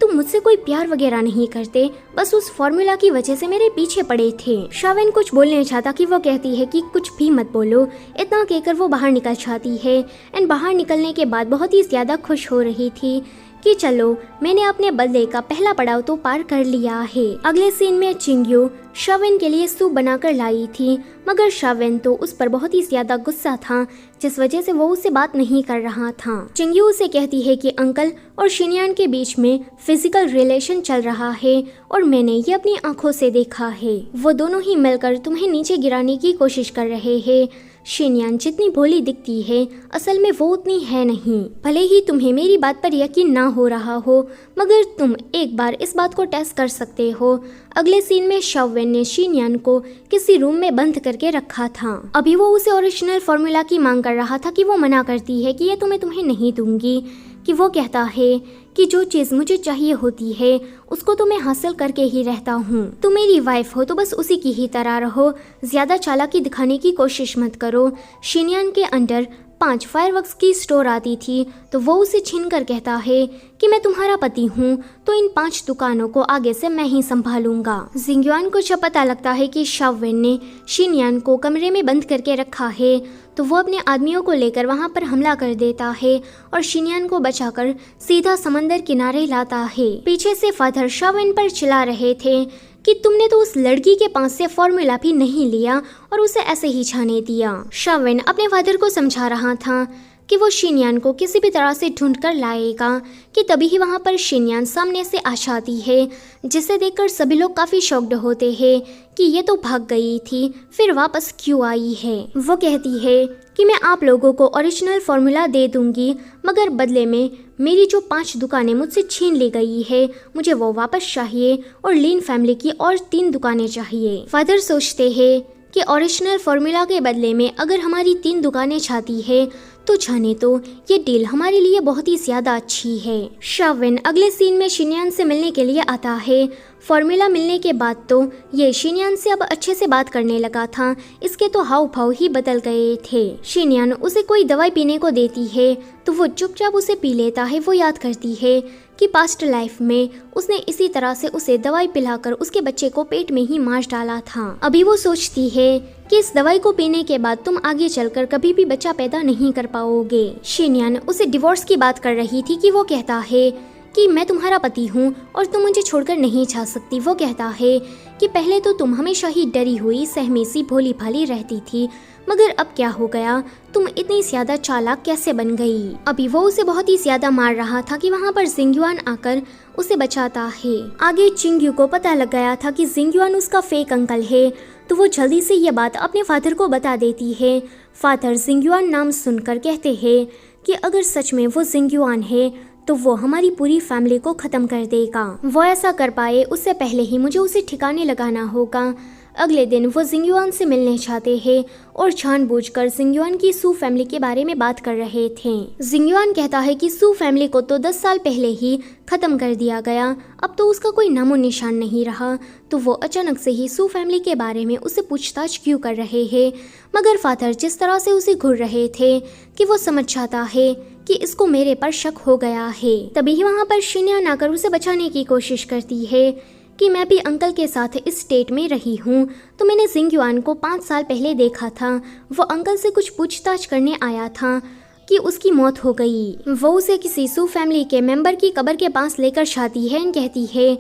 तुम मुझसे कोई प्यार वगैरह नहीं करते, बस उस फॉर्मूला की वजह से मेरे पीछे पड़े थे। शाविन कुछ बोलने चाहता कि वो कहती है कि कुछ भी मत बोलो। इतना कहकर वो बाहर निकल जाती है एंड बाहर निकलने के बाद बहुत ही ज्यादा खुश हो रही थी कि चलो मैंने अपने बदले का पहला पड़ाव तो पार कर लिया है। अगले सीन में चिंग्यू शाविन के लिए सूप बनाकर लाई थी, मगर शाविन तो उस पर बहुत ही ज्यादा गुस्सा था जिस वजह से वो उससे बात नहीं कर रहा था। चिंग्यू उसे कहती है कि अंकल और शीनयान के बीच में फिजिकल रिलेशन चल रहा है और मैंने ये अपनी आंखों से देखा है। वो दोनों ही मिलकर तुम्हें नीचे गिराने की कोशिश कर रहे हैं। शीनयान जितनी भोली दिखती है असल में वो उतनी है नहीं। भले ही तुम्हें मेरी बात पर यकीन ना हो रहा हो, मगर तुम एक बार इस बात को टेस्ट कर सकते हो। अगले सीन में शाविन ने शीनयान को किसी रूम में बंद करके रखा था। अभी वो उसे ओरिजिनल फॉर्मूला की मांग कर रहा था कि वो मना करती है कि ये तुम्हें नहीं दूंगी। कि वो कहता है कि जो चीज़ मुझे चाहिए होती है उसको तो मैं हासिल करके ही रहता हूँ। तुम मेरी वाइफ हो तो बस उसी की ही तरह रहो, ज़्यादा चालाकी दिखाने की कोशिश मत करो। शीनयान के अंडर 5 फायरवर्क्स की स्टोर आती थी तो वो उसे छीन कर कहता है कि मैं तुम्हारा पति हूँ तो इन 5 दुकानों को आगे से मैं ही संभालूंगा। जिंग्युआन को जब पता लगता है कि शाविन ने शीनयान को कमरे में बंद करके रखा है तो वो अपने आदमियों को लेकर वहां पर हमला कर देता है और शीनयान को बचाकर सीधा समंदर किनारे लाता है। पीछे से फादर शाविन पर चिल्ला रहे थे कि तुमने तो उस लड़की के पास से फॉर्मूला भी नहीं लिया और उसे ऐसे ही जाने दिया। शाविन अपने फादर को समझा रहा था कि वो शिनयान को किसी भी तरह से ढूंढ कर लाएगा कि तभी ही वहाँ पर शिनयान सामने से आ जाती है, जिसे देखकर सभी लोग काफ़ी शॉक्ड होते हैं कि ये तो भाग गई थी, फिर वापस क्यों आई है। वो कहती है कि मैं आप लोगों को ओरिजिनल फार्मूला दे दूंगी, मगर बदले में मेरी जो 5 दुकानें मुझसे छीन ली गई है मुझे वो वापस चाहिए और लीन फैमिली की और 3 दुकानें चाहिए। फादर सोचते हैं कि ओरिजिनल फार्मूला के बदले में अगर हमारी 3 दुकानें चाहती है तो जाने तो ये डील हमारे लिए बहुत ही ज्यादा अच्छी है। शाविन अगले सीन में शिनयान से मिलने के लिए आता है। फार्मूला मिलने के बाद तो ये शिनयान से अब अच्छे से बात करने लगा था, इसके तो हाव भाव ही बदल गए थे। शिनयान उसे कोई दवाई पीने को देती है तो वो चुपचाप उसे पी लेता है। वो याद करती है कि पास्ट लाइफ में उसने इसी तरह से उसे दवाई पिलाकर उसके बच्चे को पेट में ही मार डाला था। अभी वो सोचती है कि इस दवाई को पीने के बाद तुम आगे चलकर कभी भी बच्चा पैदा नहीं कर पाओगे। शिनयान उसे डिवोर्स की बात कर रही थी कि वो कहता है कि मैं तुम्हारा पति हूँ और तुम मुझे छोड़कर नहीं जा सकती। वो कहता है कि पहले तो तुम हमेशा ही डरी हुई सहमी सी भोली भाली रहती थी, मगर अब क्या हो गया, तुम इतनी ज्यादा चालाक कैसे बन गई। अभी वो उसे बहुत ही ज्यादा मार रहा था कि वहाँ पर जिंगयुआन आकर उसे बचाता है। आगे चिंग्यू को पता लग गया था कि जिंगयुआन उसका फेक अंकल है, तो वो जल्दी से ये बात अपने फादर को बता देती है। फादर जिंगयुआन नाम सुनकर कहते हैं कि अगर सच में वो जिंगयुआन है तो वो हमारी पूरी फैमिली को खत्म कर देगा। वो ऐसा कर पाए उससे पहले ही मुझे उसे ठिकाने लगाना होगा। अगले दिन वो जिंगयुआन से मिलने चाहते हैं और जानबूझकर जिंगयुआन की सू फैमिली के बारे में बात कर रहे थे। जिंगयुआन कहता है कि सू फैमिली को तो 10 साल पहले ही खत्म कर दिया गया, अब तो उसका कोई नामो निशान नहीं रहा। तो वो अचानक से ही सू फैमिली के बारे में उससे पूछताछ क्यों कर रहे हैं। मगर फादर जिस तरह से उसे घूर रहे थे कि वो समझ जाता है कि इसको मेरे पर शक हो गया है। तभी ही वहाँ पर शिनयान आकर उसे बचाने की कोशिश करती है कि मैं भी अंकल के साथ इस स्टेट में रही हूँ, तो मैंने जिंगयुआन को 5 साल पहले देखा था। वो अंकल से कुछ पूछताछ करने आया था कि उसकी मौत हो गई। वो उसे किसी सू फैमिली के मेंबर की कब्र के पास लेकर जाती है और कहती है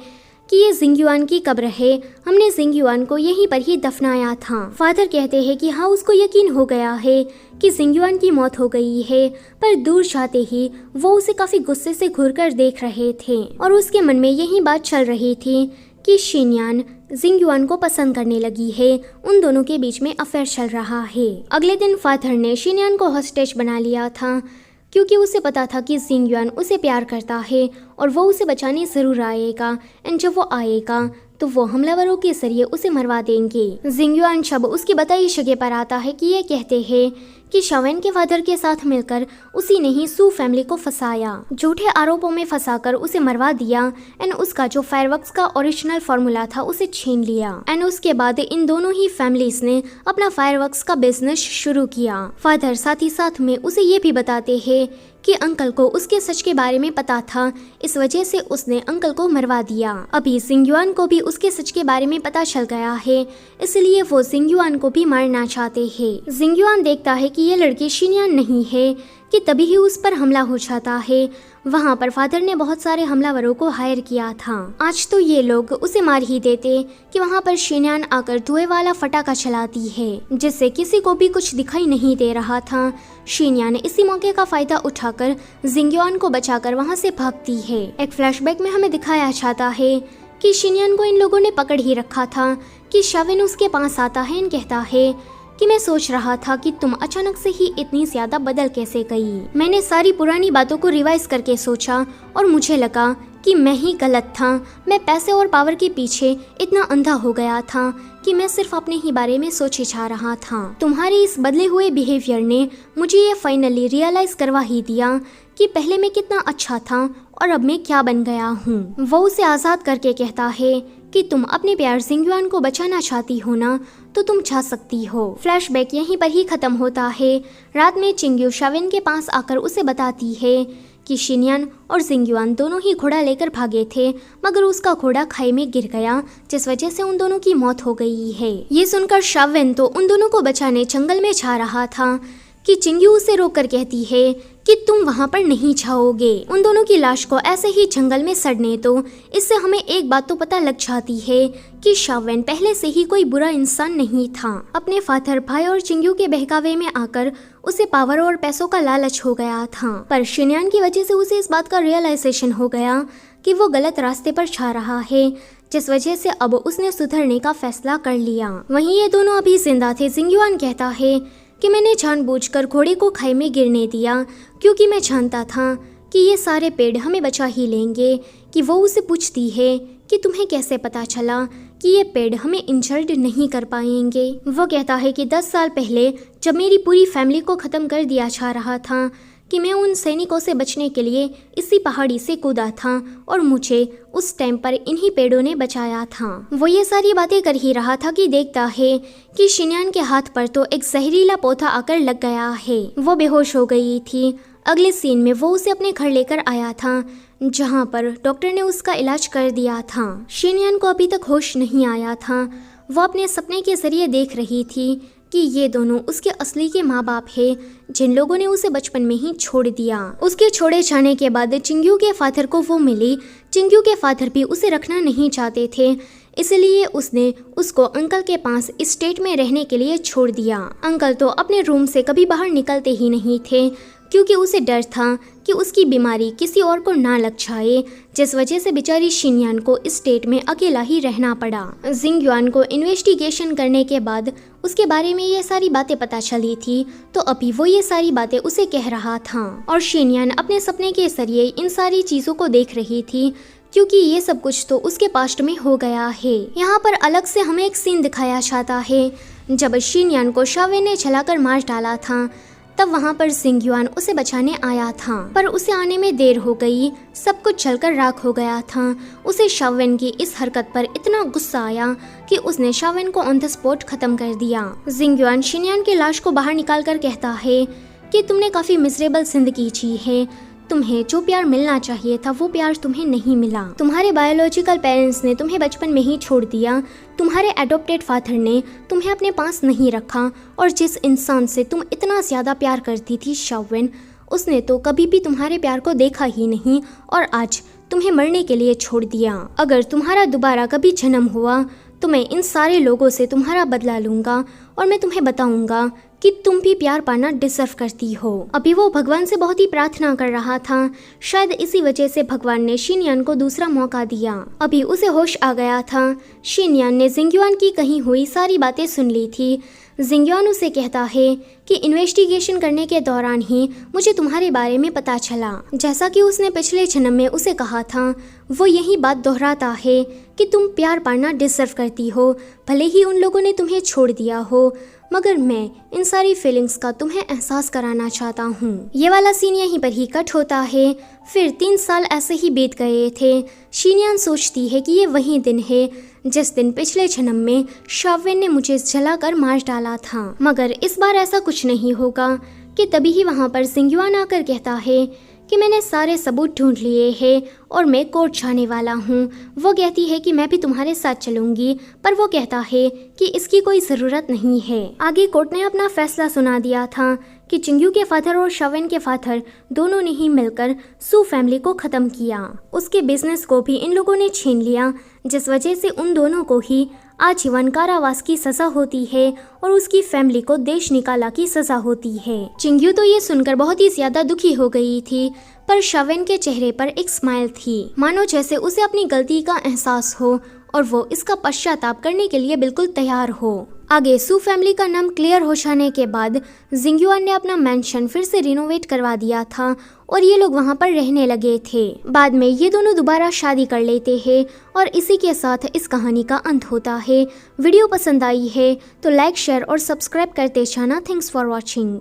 कि ये जिंगयुआन की कब्र है, हमने जिंगयुआन को यहीं पर ही दफनाया था। फादर कहते हैं कि हाँ, उसको यकीन हो गया है कि जिंगयुआन की मौत हो गई है, पर दूर जाते ही वो उसे काफी गुस्से से घूरकर देख रहे थे और उसके मन में यही बात चल रही थी कि शिनयान जिंगयुआन को पसंद करने लगी है, उन दोनों के बीच में अफेयर चल रहा है। अगले दिन फादर ने शिनयान को हॉस्टेज बना लिया था क्योंकि उसे पता था कि जिंगयुआन उसे प्यार करता है और वो उसे बचाने जरूर आएगा, एंड जब वो आएगा तो वो हमलावरों के जरिए उसे मरवा देंगे। जिंगयुआन जब उसकी बताई जगह पर आता है कि ये कहते हैं कि शावेन के फादर के साथ मिलकर उसी ने ही सू फैमिली को फंसाया, झूठे आरोपों में फंसाकर उसे मरवा दिया एंड उसका जो फायरवर्क्स का ओरिजिनल फार्मूला था उसे छीन लिया। एंड उसके बाद इन दोनों ही फैमिलीज ने अपना फायरवर्क्स का बिजनेस शुरू किया। फादर साथ ही साथ में उसे ये भी बताते हैं कि अंकल को उसके सच के बारे में पता था, इस वजह से उसने अंकल को मरवा दिया। अभी जिंगयुआन को भी उसके सच के बारे में पता चल गया है, इसलिए वो जिंगयुआन को भी मारना चाहते हैं। जिंगयुआन देखता है कि ये लड़की शिनयान नहीं है कि तभी ही उस पर हमला हो जाता है। वहाँ पर फादर ने बहुत सारे हमलावरों को हायर किया था। आज तो ये लोग उसे मार ही देते कि वहाँ पर शिनयान आकर धुएं वाला फटाका चलाती है, जिससे किसी को भी कुछ दिखाई नहीं दे रहा था। शिनयान इसी मौके का फायदा उठाकर जिंगयुआन को बचाकर वहाँ से भागती है। एक फ्लैशबैक में हमें दिखाया जाता है कि शिनयान को इन लोगों ने पकड़ ही रखा था कि शावेन उसके पास आता है और कहता है कि मैं सोच रहा था कि तुम अचानक से ही इतनी ज्यादा बदल कैसे गई। मैंने सारी पुरानी बातों को रिवाइज करके सोचा और मुझे लगा कि मैं ही गलत था। मैं पैसे और पावर के पीछे इतना अंधा हो गया था कि मैं सिर्फ अपने ही बारे में सोचे जा रहा था। तुम्हारे इस बदले हुए बिहेवियर ने मुझे ये फाइनली रियलाइज करवा ही दिया कि पहले मैं कितना अच्छा था और अब मैं क्या बन गया हूँ। वो उसे आजाद करके कहता है कि तुम अपने प्यार जिंगयुआन को बचाना चाहती हो ना, तो तुम जा सकती हो। फ्लैशबैक यहीं पर ही खत्म होता है। रात में चिंग्यू शावेन के पास आकर उसे बताती है कि शिनयान और जिंगयुआन दोनों ही घोड़ा लेकर भागे थे, मगर उसका घोड़ा खाई में गिर गया, जिस वजह से उन दोनों की मौत हो गई है। ये सुनकर शावेन तो उन दोनों को बचाने जंगल में जा रहा था कि चिंग्यू उसे रोककर कहती है कि तुम वहाँ पर नहीं जाओगे। उन दोनों की लाश को ऐसे ही जंगल में सड़ने दो। इससे हमें एक बात तो पता लग जाती है कि शावेन पहले से ही कोई बुरा इंसान नहीं था। अपने फादर, भाई और चिंग्यू के बहकावे में आकर उसे पावर और पैसों का लालच हो गया था, पर शिनयान की वजह से उसे इस बात का रियलाइजेशन हो गया कि वो गलत रास्ते पर जा रहा है, जिस वजह से अब उसने सुधरने का फैसला कर लिया। वहीं ये दोनों अभी जिंदा थे। जिंगयुआन कहता है कि मैंने जानबूझकर घोड़े को खाई में गिरने दिया क्योंकि मैं जानता था कि ये सारे पेड़ हमें बचा ही लेंगे। कि वो उसे पूछती है कि तुम्हें कैसे पता चला कि ये पेड़ हमें इंजर्ड नहीं कर पाएंगे। वो कहता है कि 10 साल पहले जब मेरी पूरी फैमिली को ख़त्म कर दिया जा रहा था कि मैं उन सैनिकों से बचने के लिए इसी पहाड़ी से कूदा था और मुझे उस टाइम पर इन्हीं पेड़ों ने बचाया था। वो ये सारी बातें कर ही रहा था कि देखता है कि शिनयान के हाथ पर तो एक जहरीला पौधा आकर लग गया है। वो बेहोश हो गई थी। अगले सीन में वो उसे अपने घर लेकर आया था जहाँ पर डॉक्टर ने उसका इलाज कर दिया था। शिनयान को अभी तक होश नहीं आया था। वो अपने सपने के जरिए देख रही थी कि ये दोनों उसके असली के माँ बाप हैं जिन लोगों ने उसे बचपन में ही छोड़ दिया। उसके छोड़े जाने के बाद चिंग्यू के फादर को वो मिली। चिंग्यू के फादर भी उसे रखना नहीं चाहते थे, इसलिए उसने उसको अंकल के पास स्टेट में रहने के लिए छोड़ दिया। अंकल तो अपने रूम से कभी बाहर निकलते ही नहीं थे क्योंकि उसे डर था कि उसकी बीमारी किसी और को ना लग जाए, जिस वजह से बेचारी शिनयान को स्टेट में अकेला ही रहना पड़ा। जिंगयुआन को इन्वेस्टिगेशन करने के बाद उसके बारे में ये सारी बातें पता चली थी, तो अभी वो ये सारी बातें उसे कह रहा था और शिनयान अपने सपने के जरिए इन सारी चीज़ों को देख रही थी क्योंकि ये सब कुछ तो उसके पास्ट में हो गया है। यहाँ पर अलग से हमें एक सीन दिखाया जाता है जब शिनयान को शावेन ने जलाकर मार डाला था। तब वहाँ पर जिंगयुआन उसे बचाने आया था, पर उसे आने में देर हो गई। सब कुछ जलकर राख हो गया था। उसे शावेन की इस हरकत पर इतना गुस्सा आया कि उसने शावेन को ऑन द स्पॉट खत्म कर दिया। जिंगयुआन शिनयान की लाश को बाहर निकालकर कहता है कि तुमने काफी मिजरेबल जिंदगी जी है। तुम्हें जो प्यार मिलना चाहिए था वो प्यार तुम्हें नहीं मिला। तुम्हारे बायोलॉजिकल पेरेंट्स ने तुम्हें बचपन में ही छोड़ दिया। तुम्हारे एडॉप्टेड फादर ने तुम्हें अपने पास नहीं रखा और जिस इंसान से तुम इतना ज़्यादा प्यार करती थी शावेन, उसने तो कभी भी तुम्हारे प्यार को देखा ही नहीं और आज तुम्हें मरने के लिए छोड़ दिया। अगर तुम्हारा दोबारा कभी जन्म हुआ तो मैं इन सारे लोगों से तुम्हारा बदला लूँगा और मैं तुम्हें बताऊँगा कि तुम भी प्यार पाना डिजर्व करती हो। अभी वो भगवान से बहुत ही प्रार्थना कर रहा था। शायद इसी वजह से भगवान ने शिनयान को दूसरा मौका दिया। अभी उसे होश आ गया था। शिनयान ने जिंगयुआन की कही हुई सारी बातें सुन ली थी। जिंगयुआन उसे कहता है कि इन्वेस्टिगेशन करने के दौरान ही मुझे तुम्हारे बारे में पता चला। जैसा कि उसने पिछले जन्म में उसे कहा था, वो यही बात दोहराता है कि तुम प्यार पाना डिजर्व करती हो, भले ही उन लोगों ने तुम्हें छोड़ दिया हो, मगर मैं इन सारी फीलिंग्स का तुम्हें एहसास कराना चाहता हूँ। ये वाला सीन यहीं पर ही कट होता है। फिर 3 साल ऐसे ही बीत गए थे। शिनयान सोचती है कि ये वही दिन है जिस दिन पिछले जन्म में शावेन ने मुझे जलाकर मार डाला था, मगर इस बार ऐसा कुछ नहीं होगा। कि तभी ही वहाँ पर जिंगयुआन आकर कहता है कि मैंने सारे सबूत ढूंढ लिए हैं और मैं कोर्ट जाने वाला हूँ। वो कहती है कि मैं भी तुम्हारे साथ चलूँगी, पर वो कहता है कि इसकी कोई ज़रूरत नहीं है। आगे कोर्ट ने अपना फैसला सुना दिया था कि चिंग्यू के फादर और शावेन के फादर दोनों ने ही मिलकर सू फैमिली को ख़त्म किया। उसके बिजनेस को भी इन लोगों ने छीन लिया, जिस वजह से उन दोनों को ही आजीवन कारावास की सजा होती है और उसकी फैमिली को देश निकाला की सजा होती है। चिंग्यू तो ये सुनकर बहुत ही ज्यादा दुखी हो गई थी, पर शावेन के चेहरे पर एक स्माइल थी, मानो जैसे उसे अपनी गलती का एहसास हो और वो इसका पश्चाताप करने के लिए बिल्कुल तैयार हो। आगे सू फैमिली का नाम क्लियर हो जाने के बाद जिंगयुआन ने अपना मेंशन फिर से रिनोवेट करवा दिया था और ये लोग वहाँ पर रहने लगे थे। बाद में ये दोनों दोबारा शादी कर लेते हैं और इसी के साथ इस कहानी का अंत होता है। वीडियो पसंद आई है तो लाइक, शेयर और सब्सक्राइब करते जाना। Thanks for watching.